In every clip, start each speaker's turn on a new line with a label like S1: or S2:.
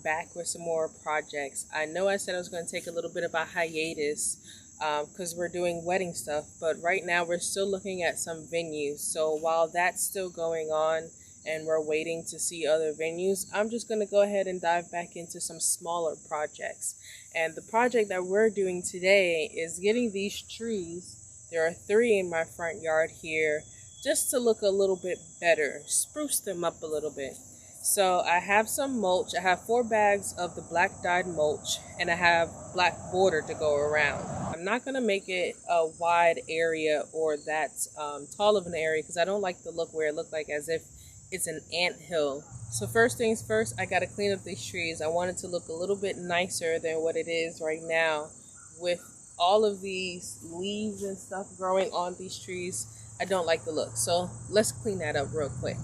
S1: back with some more projects. I know I said I was going to take a little bit of a hiatus because we're doing wedding stuff, but right now we're still looking at some venues. So while that's still going on and we're waiting to see other venues, I'm just going to go ahead and dive back into some smaller projects. And the project that we're doing today is getting these trees. There are 3 in my front yard here, just to look a little bit better, spruce them up a little bit. So I have some mulch. I have 4 bags of the black dyed mulch, and I have black border to go around. I'm not going to make it a wide area or that tall of an area because I don't like the look where it looked like as if it's an ant hill. So first things first, I got to clean up these trees. I want it to look a little bit nicer than what it is right now with all of these leaves and stuff growing on these trees. I don't like the look. So let's clean that up real quick.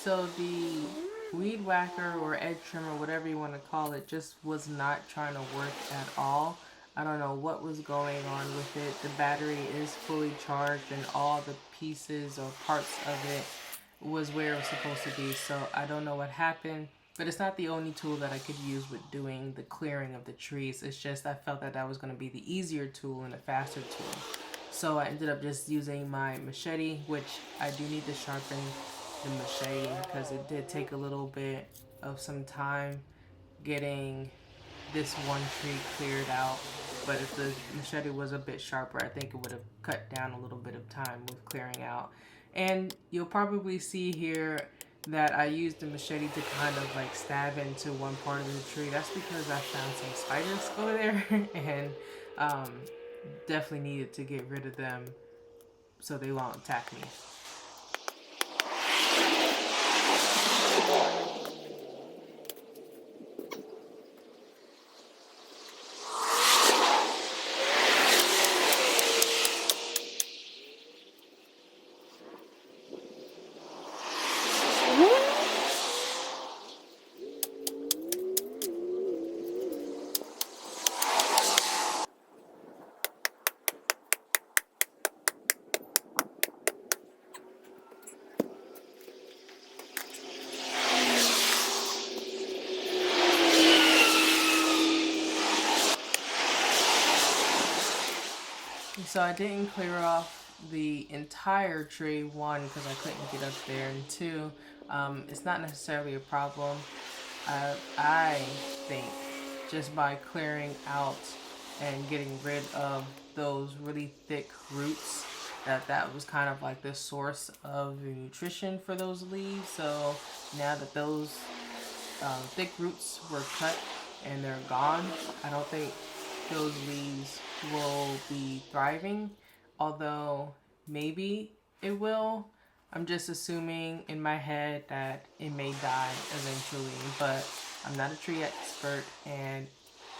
S1: So the weed whacker or edge trimmer, whatever you want to call it, just was not trying to work at all. I don't know what was going on with it. The battery is fully charged and all the pieces or parts of it was where it was supposed to be. So I don't know what happened. But it's not the only tool that I could use with doing the clearing of the trees. It's just I felt that that was going to be the easier tool and a faster tool. So I ended up just using my machete, which I do need to sharpen the machete because it did take a little bit of some time getting this one tree cleared out. But if the machete was a bit sharper, I think it would have cut down a little bit of time with clearing out. And you'll probably see here that I used the machete to kind of like stab into one part of the tree. That's because I found some spiders over there and definitely needed to get rid of them so they won't attack me. So I didn't clear off the entire tree, 1, because I couldn't get up there, and 2, it's not necessarily a problem. I think just by clearing out and getting rid of those really thick roots, that was kind of like the source of the nutrition for those leaves. So now that those thick roots were cut and they're gone, I don't think those leaves will be thriving, although maybe it will. I'm just assuming in my head that it may die eventually, but I'm not a tree expert and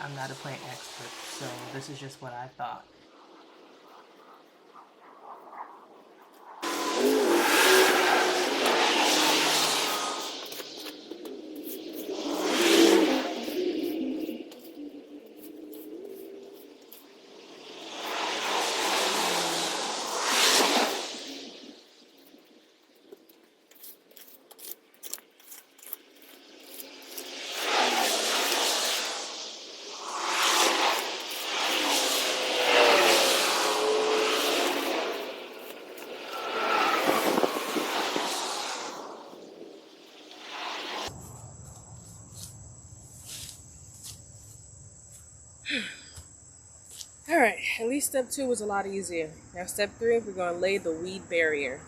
S1: I'm not a plant expert, so this is just what I thought. Alright, at least step 2 was a lot easier. Now step 3, we're going to lay the weed barrier.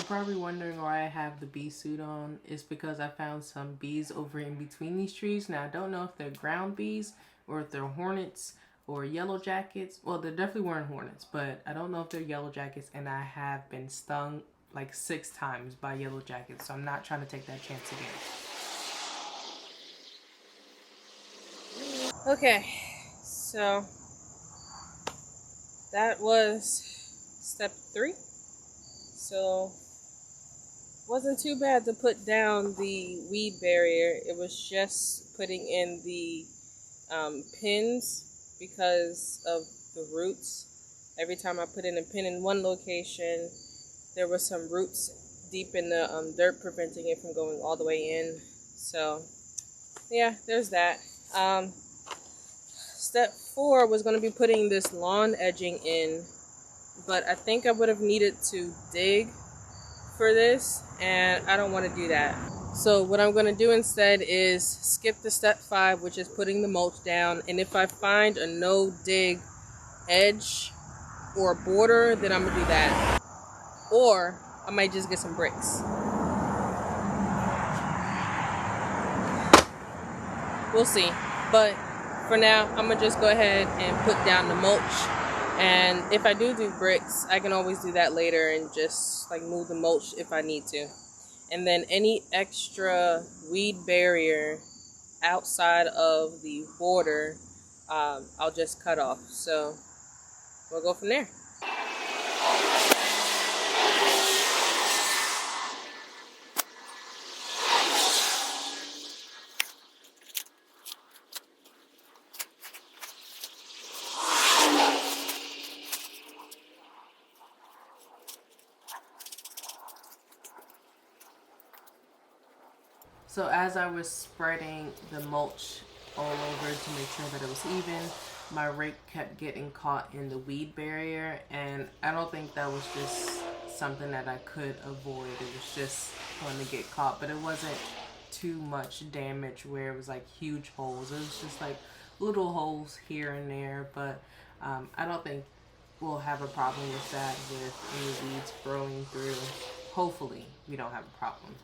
S1: probably wondering why I have the bee suit on. It's because I found some bees over in between these trees. Now, I don't know if they're ground bees or if they're hornets or yellow jackets. Well, they definitely weren't hornets, but I don't know if they're yellow jackets, and I have been stung like 6 times by yellow jackets, so I'm not trying to take that chance again.
S2: Okay, so that was step 3. So wasn't too bad to put down the weed barrier. It was just putting in the pins because of the roots. Every time I put in a pin in one location, there were some roots deep in the dirt preventing it from going all the way in. So yeah, there's that. Step 4 was going to be putting this lawn edging in, but I think I would have needed to dig for this, and I don't want to do that. So what I'm going to do instead is skip the step 5, which is putting the mulch down, and if I find a no dig edge or border, then I'm going to do that. Or I might just get some bricks. We'll see. But for now, I'm going to just go ahead and put down the mulch. And if I do bricks, I can always do that later and just like move the mulch if I need to. And then any extra weed barrier outside of the border, I'll just cut off. So we'll go from there.
S1: So as I was spreading the mulch all over to make sure that it was even, my rake kept getting caught in the weed barrier, and I don't think that was just something that I could avoid. It was just going to get caught, but it wasn't too much damage where it was like huge holes. It was just like little holes here and there, but I don't think we'll have a problem with that with any weeds growing through. Hopefully we don't have a problem.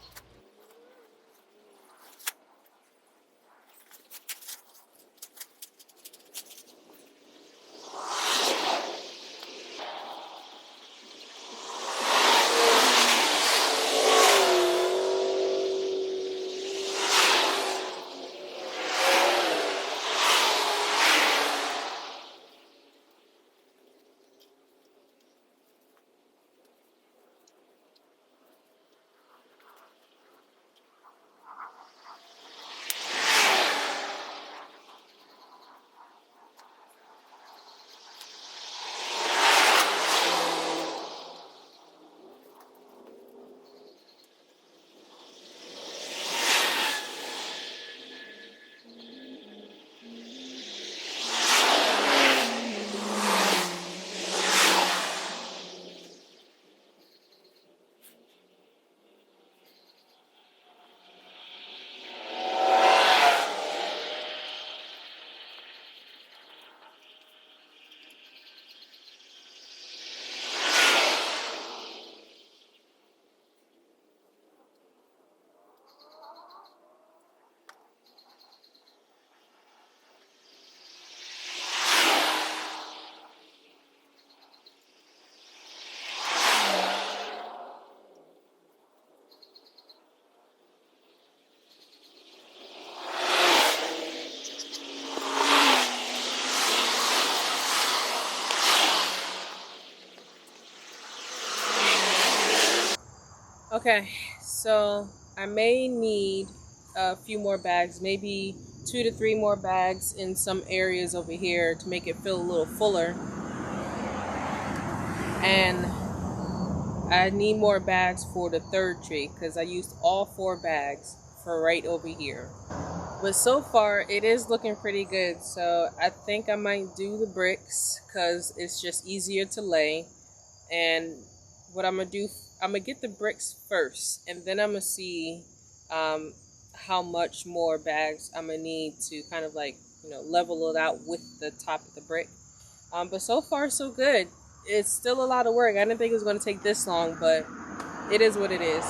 S2: Okay, so I may need a few more bags, maybe 2 to 3 more bags in some areas over here to make it feel a little fuller. And I need more bags for the third tree because I used all 4 bags for right over here. But so far, it is looking pretty good. So I think I might do the bricks because it's just easier to lay. And what I'm going to do, I'm going to get the bricks first. And then I'm going to see how much more bags I'm going to need to kind of like, level it out with the top of the brick. But so far, so good. It's still a lot of work. I didn't think it was going to take this long, but it is what it is.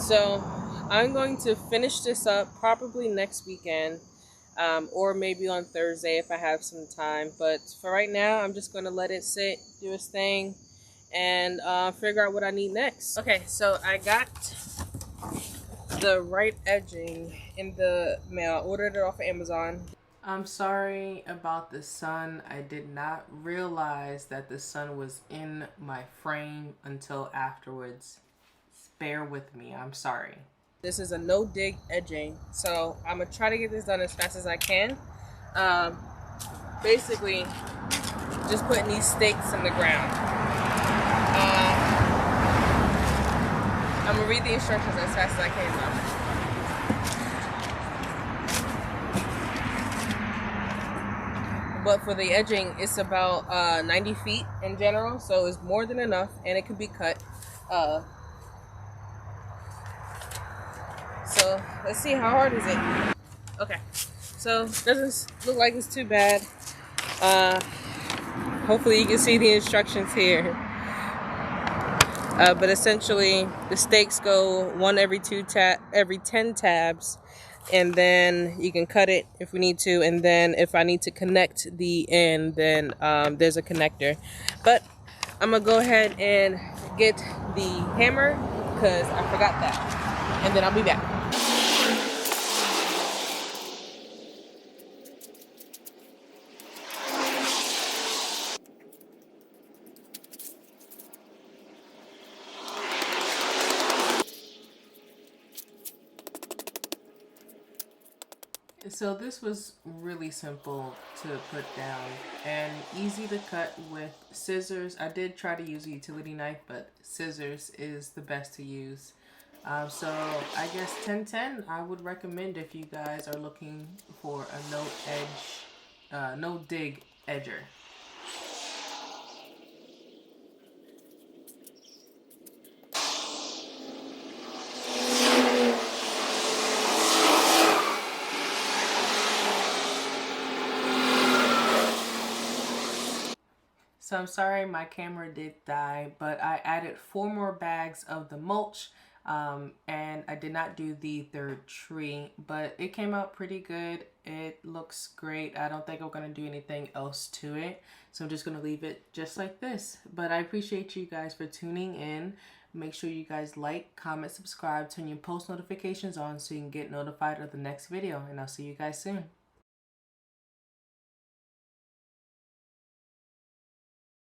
S2: So I'm going to finish this up probably next weekend, or maybe on Thursday if I have some time. But for right now, I'm just going to let it sit, do its thing, and figure out what I need next. Okay, so I got the right edging in the mail. I ordered it off of Amazon.
S1: I'm sorry about the sun. I did not realize that the sun was in my frame until afterwards. Bear with me. I'm sorry.
S2: This is a no dig edging, so I'm gonna try to get this done as fast as I can. Um, Basically, just putting these stakes in the ground. I'm gonna read the instructions as fast as I can though. But for the edging, it's about 90 feet in general, so it's more than enough, and it can be cut. So let's see, how hard is it? Okay, so doesn't look like it's too bad. Hopefully you can see the instructions here. But essentially, the stakes go one every 10 tabs, and then you can cut it if we need to. And then if I need to connect the end, then there's a connector. But I'm gonna go ahead and get the hammer because I forgot that, and then I'll be back.
S1: So this was really simple to put down and easy to cut with scissors. I did try to use a utility knife, but scissors is the best to use. So I guess 10/10 I would recommend if you guys are looking for a no dig edger. So I'm sorry my camera did die, but I added 4 more bags of the mulch, and I did not do the third tree, but it came out pretty good. It looks great. I don't think I'm going to do anything else to it, so I'm just going to leave it just like this. But I appreciate you guys for tuning in. Make sure you guys like, comment, subscribe, turn your post notifications on so you can get notified of the next video, and I'll see you guys soon.